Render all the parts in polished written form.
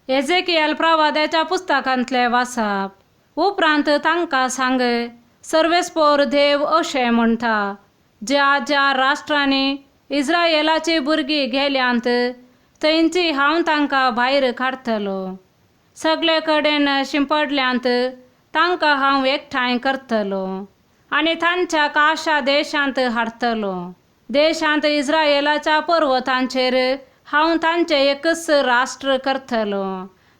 Ezekiel प्रवाद्याच्या पुस्तकांतले वाचप उपरांत तांकां सांग, सर्वेस्पोर देव अशें म्हणटा, ज्या ज्या राष्ट्रांनी इस्रायेलाची भुरगीं गेल्यांत थंयची हांव तांकां भायर काडटलो. सगळे कडेन शिंपडल्यांत तांकां हांव एकठांय करतलो आनी तांच्या काशा देशांत हाडटलो. देशांत इस्रायेलाच्या पर्वतांचेर हांव तांचे एकच राष्ट्र करतलो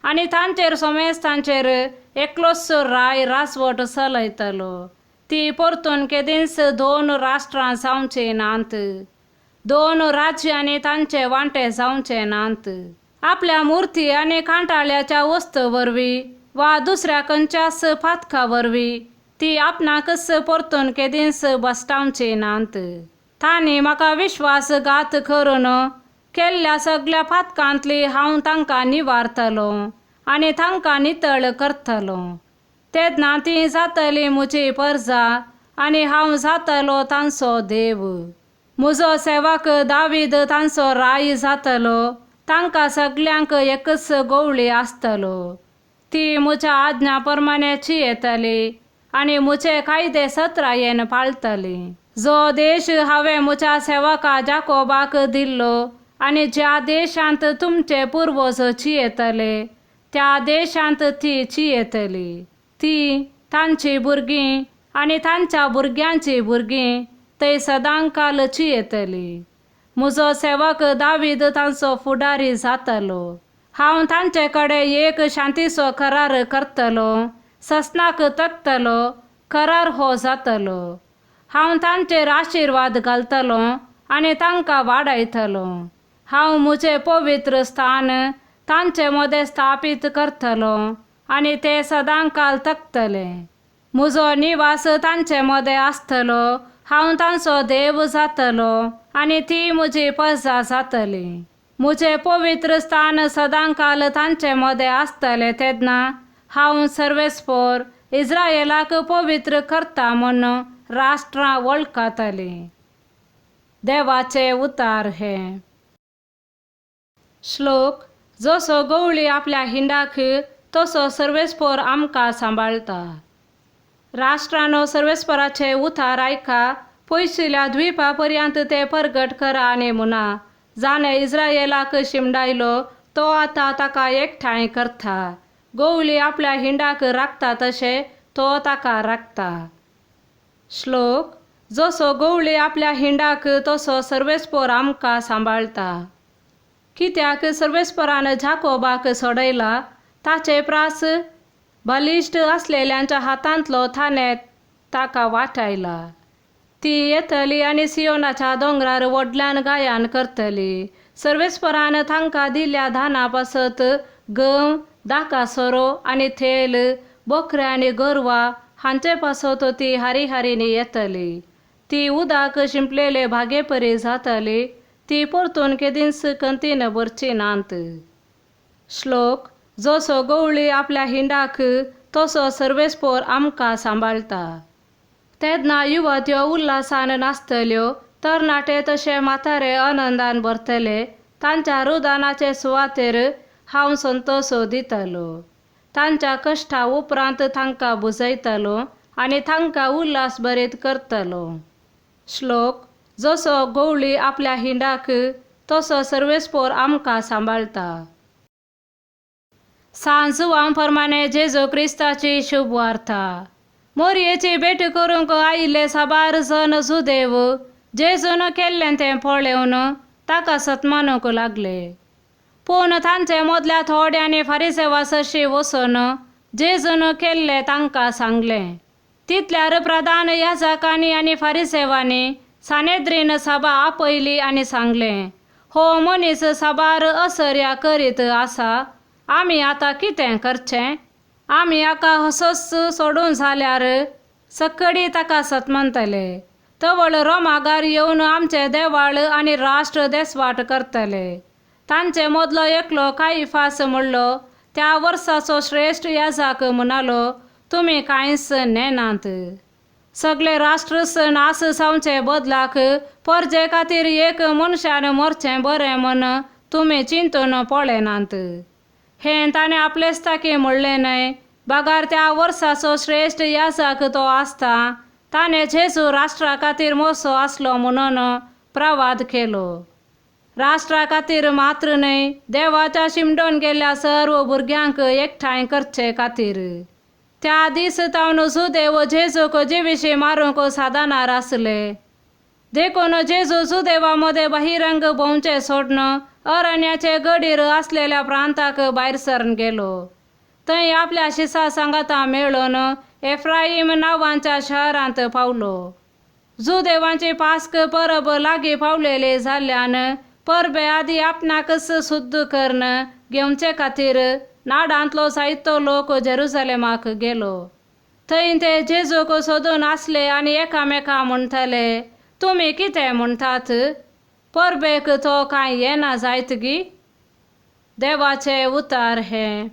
आनी तांचेर सोमेस्तांचेर एकलोच राय राजवट चलयतलो. ती परतून केदींच दोन राष्ट्रां जावचीं नात, दोन राज्यांनी तांचे वांटे जावचे नात. आपल्या मुर्ती आनी कांटाळ्याच्या वस्तू वरवीं वा दुसऱ्या खंयच्याच फातका वरवीं ती आपणाकच परतून केदींच बसटावची नात. तांणी म्हाका विश्वासघात करून केल्ल्या सगळ्या फातकांतली हांव तांकां निवारतलो आनी तांकां नितळ करतलो. तेन्ना ती जातली म्हजी परजा आनी हांव जातलो तांचो देव. म्हजो सेवक दावीद तांचो राय जातलो. तांकां सगळ्यांक एकच गवळी आसतलो. ती म्हज्या आज्ञा प्रमाणे चियेतली आनी म्हजे कायदे सत्रायेन पाळटली. जो देश हांवें म्हज्या सेवका जाकोबाक दिल्लो आनी ज्या देशांत तुमचे पुर्वज चियेतले त्या देशांत ती चियेतली. ती, तांची भुरगीं आनी तांच्या भुरग्यांची भुरगीं थंय सदांकाल चियेतली. म्हजो सेवक दावीद तांचो फुडारी जातलो. हांव तांचे कडेन एक शांतीचो करार करतलो. ससनाक तकतलो करार हो जातलो. हांव तांचेर आशिर्वाद घालतलो आनी तांकां वाडयतलो. हांव म्हजें पवित्र स्थान तांचे मदें स्थापीत करतलो आनी ते सदांकाल तकतले. म्हजो निवास तांचे मदें आसतलो. हांव तांचो देव जातलो आनी ती म्हजी प्रजा जातली. म्हजें पवित्र स्थान सदांकाल तांचे मदें आसतलें. तेन्ना हांव सर्वेस्पोर इस्रायेलाक पवित्र करता म्हूण राष्ट्रां वळखतलीं. देवाचे उतार हे. श्लोक. जसो गवळी आपल्या हिंडाक तसो सर्वेस्पोर आमकां सांबाळटा. राष्ट्रांनो, सर्वेस्पराचे उतार आयका. पयसुल्या द्वीपा पर्यंत ते परगट करा आनी म्हणा, जाणें इस्रायेलाक शिमडायलो तो आतां ताका एकठांय करता. गवळी आपल्या हिंडाक राखता तशें तो ताका राखता. श्लोक. जसो गवळी आपल्या हिंडाक तसो सर्वेस्पोर आमकां सांबाळटा. कित्याक सर्वेस्परान जाकोबाक सोडयला. ताचे प्रास बलिश्ट आसलेल्यांच्या हातांतलो थाने ताका वाटायला. ती येतली आनी सियोनाच्या दोंगरार व्हडल्यान गायन करतली. सर्वेस्परान तांकां दिल्ल्या धाना पासत गंव, दाका सोरो आनी थेल, बोकऱ्या आनी गोरवां हांचे पासत ती हारी येतली. ती उदक शिंपलेले भागे परी जातली. ती परतून केदींच कंतीन भरची नात. श्लोक. जसो गवळी आपल्या हिंडाक तसो सर्वेस्पोर आमकां सांबाळटा. तेन्ना युवत्यो उल्हासान नाचतल्यो. तरणाटे तशे म्हातारे आनंदान भरतले. तांच्या रुदानाचे सुवातेर हांव संतोश दितलो. तांच्या कश्टा उपरांत तांकां बुजयतलो आनी तांकां उल्हास भरीत करतलो. श्लोक. जसो गवळी आपल्या हिंडाक तसो सर्वेस्पोर आमकां सांबाळटा. सांजवां प्रमाणे जेजू क्रिस्ताची शुभ वार्ता. मोरयेची भेट करूंक आयिल्ले साबार जण जुदेव जेजून केल्लें तें पळोवन ताका सतमानूंक लागले. पूण तांचे मदल्या थोड्यांनी फारिसेवासशी वचून जेजून केल्लें तांकां सांगलें. तितल्यार प्रधान याजकांनी आनी फारिसेवांनी सानेद्रीन सभा आपयली आनी सांगलें, हो मनीस साबार असर्या करीत आसा. आमी आतां कितें करचें? आमी हाका असोच सोडून जाल्यार सक्कडी ताका सतमंतले. तवळ रोमागार येवन आमचे देवाळ आनी राष्ट्र देसवाट करतले. तांचे मदलो एकलो कायफास म्हणलो, त्या वर्साचो श्रेश्ठ याजक म्हणालो, तुमी कांयच नेनात. सगळे राष्ट्रस नास जावचे बदलाक परजे खातीर एक मनशान मरचें बरें म्हूण तुमी चिंतून पळयनात. हें ताणें आपलेच ताकी म्हणलें न्हय. बागार त्या वर्साचो श्रेश्ठ याजक तो आसता ताणें जेजू राष्ट्रा खातीर मोसो आसलो म्हणून प्रवाद केलो. राष्ट्रा खातीर मात्र न्हय, देवाच्या शिमडोन गेल्ल्या सर्व भुरग्यांक एकठांय करचे खातीर. त्या दीस तावन सुदैव जेजूक जिवीशी मारूंक साधणार आसले. देखून जेजू सुदैवामध्ये बहिरंग भोंवचे सोडून अरण्याचे गडीर असलेल्या प्रांताक भायर सरून गेलो. थंय आपल्या शिसा सांगाता मेळून एफ्राईम नांवाच्या शहरांत पावलो. जुदेवांची पास्क परब लागीं पावलेली जाल्ल्यान परबे आदी आपणाकच शुद्ध करून घेवचे खातीर नाडांतलो जायतो लोक जेरुसलेमाक गेलो. थंय ते जेजूक सोदून आसले आनी एकामेका म्हणटाले, तुमी कितें म्हणटात? परबेक तो कांय येना जायत गी? देवाचें उतार हें.